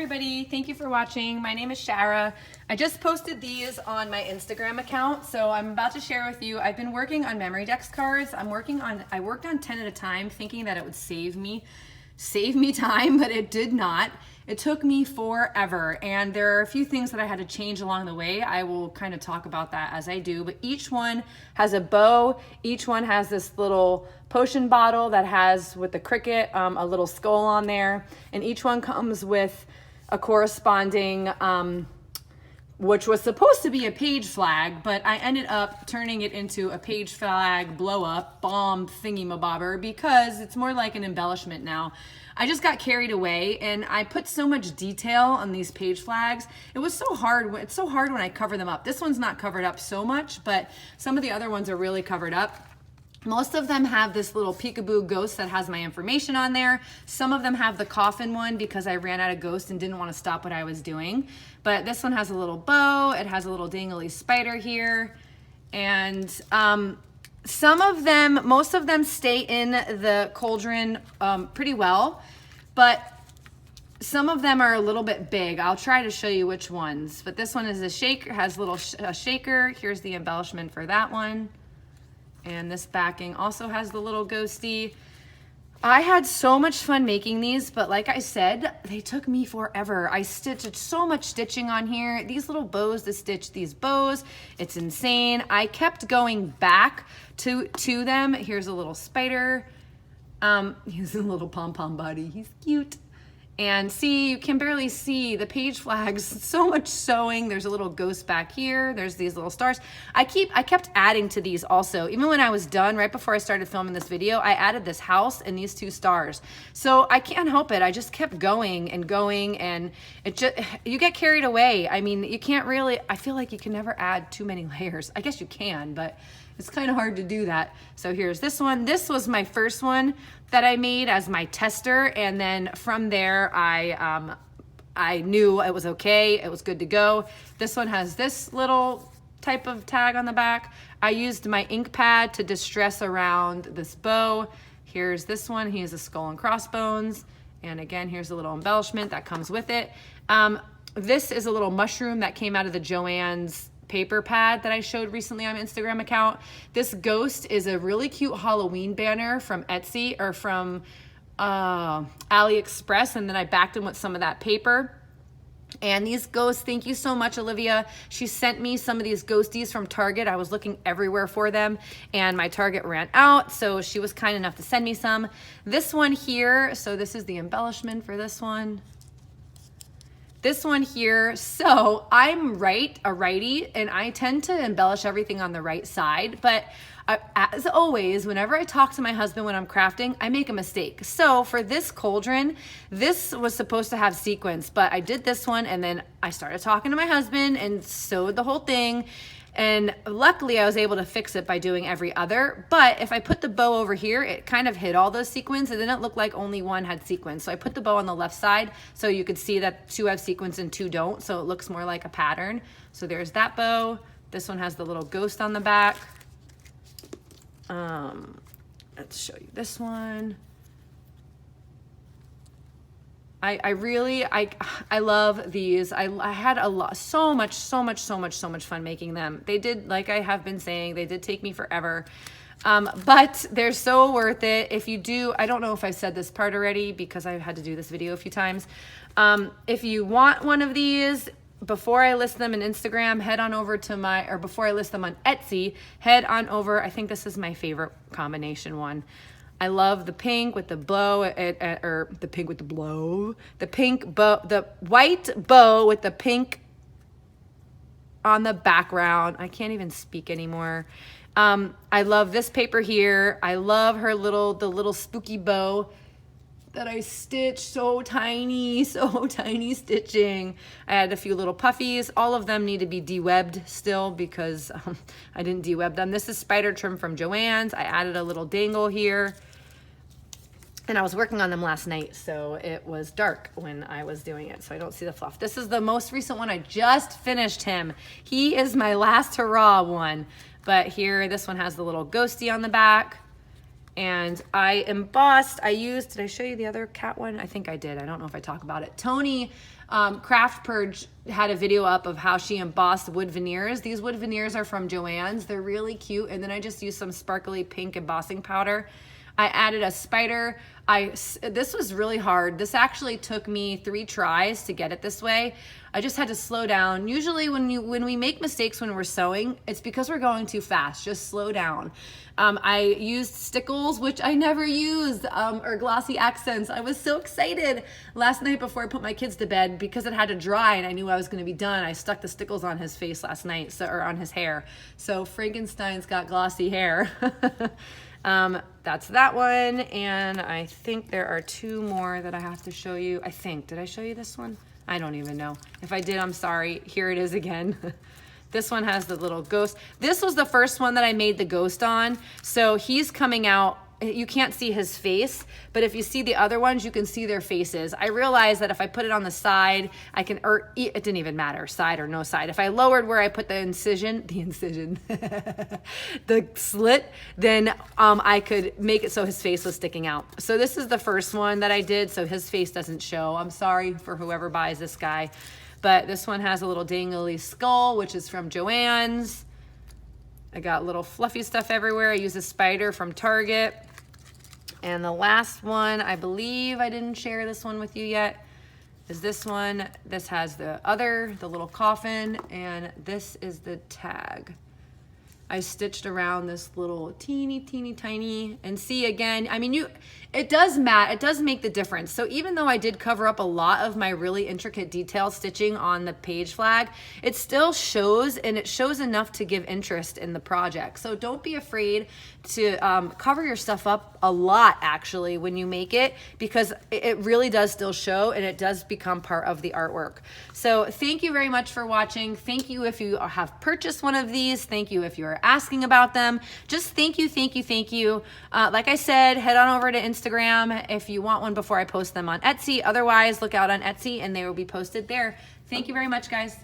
everybody, thank you for watching. My name is Shara. I just posted these on my Instagram account, so I'm about to share with you. I've been working on MemoryDex cards. I worked on 10 at a time thinking that it would save me time, but it did not. It took me forever, and there are a few things that I had to change along the way. I will kind of talk about that as I do, but each one has a bow. Each one has this little potion bottle that has, with the cricket, a little skull on there, and each one comes with a corresponding, which was supposed to be a page flag, but I ended up turning it into a page flag blow up bomb thingy-mabobber because it's more like an embellishment now. I just got carried away and I put so much detail on these page flags. It was so hard. It's so hard when I cover them up. This one's not covered up so much, but some of the other ones are really covered up. Most of them have this little peekaboo ghost that has my information on there. Some of them have the coffin one because I ran out of ghost and didn't want to stop what I was doing. But this one has a little bow. It has a little dangly spider here. And most of them stay in the cauldron pretty well, but some of them are a little bit big. I'll try to show you which ones. But this one is a shaker, has a little shaker. Here's the embellishment for that one. And this backing also has the little ghosty. I had so much fun making these, but like I said, they took me forever. I stitched so much stitching on here. These little bows to stitch these bows, it's insane. I kept going back to them. Here's a little spider. He's a little pom-pom buddy. He's cute. And see, you can barely see the page flags. So much sewing. There's a little ghost back here. There's these little stars. I kept adding to these also. Even when I was done, right before I started filming this video, I added this house and these two stars. So I can't help it. I just kept going and going, and you get carried away. I mean, you can't really, I feel like you can never add too many layers. I guess you can, but it's kind of hard to do that. So here's this one. This was my first one that I made as my tester, and then from there I knew it was okay, it was good to go. This one has this little type of tag on the back. I used my ink pad to distress around this bow. Here's this one. He has a skull and crossbones, and again, here's a little embellishment that comes with it. This is a little mushroom that came out of the Joann's paper pad that I showed recently on my Instagram account. This ghost is a really cute Halloween banner from Etsy or from AliExpress, and then I backed them with some of that paper. And these ghosts, thank you so much, Olivia. She sent me some of these ghosties from Target. I was looking everywhere for them, and my Target ran out, so she was kind enough to send me some. This one here, so this is the embellishment for this one. This one here, so I'm a righty, and I tend to embellish everything on the right side, but as always, whenever I talk to my husband when I'm crafting, I make a mistake. So for this cauldron, this was supposed to have sequins, but I did this one, and then I started talking to my husband and sewed the whole thing. And luckily I was able to fix it by doing every other, but if I put the bow over here, it kind of hid all those sequins. It didn't look like only one had sequins. So I put the bow on the left side so you could see that two have sequins and two don't, so it looks more like a pattern. So there's that bow. This one has the little ghost on the back. Let's show you this one. I love these. I had so much fun making them. They did, like I have been saying, they did take me forever. But they're so worth it. If you do, I don't know if I've said this part already because I've had to do this video a few times. If you want one of these, before I list them in Instagram, head on over to before I list them on Etsy, head on over. I think this is my favorite combination one. I love the pink with the blow, or the pink with the blow, the pink bow, the white bow with the pink on the background. I can't even speak anymore. I love this paper here. I love the little spooky bow that I stitched, so tiny stitching. I had a few little puffies. All of them need to be de-webbed still because I didn't de-web them. This is spider trim from Joann's. I added a little dangle here. And I was working on them last night, so it was dark when I was doing it, so I don't see the fluff. This is the most recent one. I just finished him. He is my last hurrah one. But here, this one has the little ghosty on the back. And I embossed, did I show you the other cat one? I think I did. I don't know if I talk about it. Tony, Craft Purge, had a video up of how she embossed wood veneers. These wood veneers are from Joann's. They're really cute. And then I just used some sparkly pink embossing powder. I added a spider. This was really hard. This actually took me 3 tries to get it this way. I just had to slow down. Usually when we make mistakes when we're sewing, it's because we're going too fast. Just slow down. I used stickles, which I never used, or glossy accents. I was so excited last night before I put my kids to bed because it had to dry and I knew I was going to be done. I stuck the stickles on his face last night, or on his hair. So Frankenstein's got glossy hair. That's that one, and I think there are 2 more that I have to show you. Did I show you this one? I don't even know. If I did, I'm sorry. Here it is again. This one has the little ghost. This was the first one that I made the ghost on. So he's coming out. You can't see his face, but if you see the other ones, you can see their faces. I realized that if I put it on the side, it didn't even matter, side or no side. If I lowered where I put the incision, the slit, then I could make it so his face was sticking out. So this is the first one that I did, so his face doesn't show. I'm sorry for whoever buys this guy. But this one has a little dangly skull, which is from Joann's. I got little fluffy stuff everywhere. I used a spider from Target. And the last one, I believe I didn't share this one with you yet, is this one. This has the little coffin, and this is the tag. I stitched around this little teeny tiny, and see again, I mean, it does make the difference. So even though I did cover up a lot of my really intricate detailed stitching on the page flag, it still shows, and it shows enough to give interest in the project. So don't be afraid to cover your stuff up a lot, actually, when you make it, because it really does still show, and it does become part of the artwork. So thank you very much for watching. Thank you if you have purchased one of these. Thank you if you're asking about them. Just thank you. Like I said, head on over to Instagram if you want one before I post them on Etsy. Otherwise, look out on Etsy and they will be posted there. Thank you very much, guys.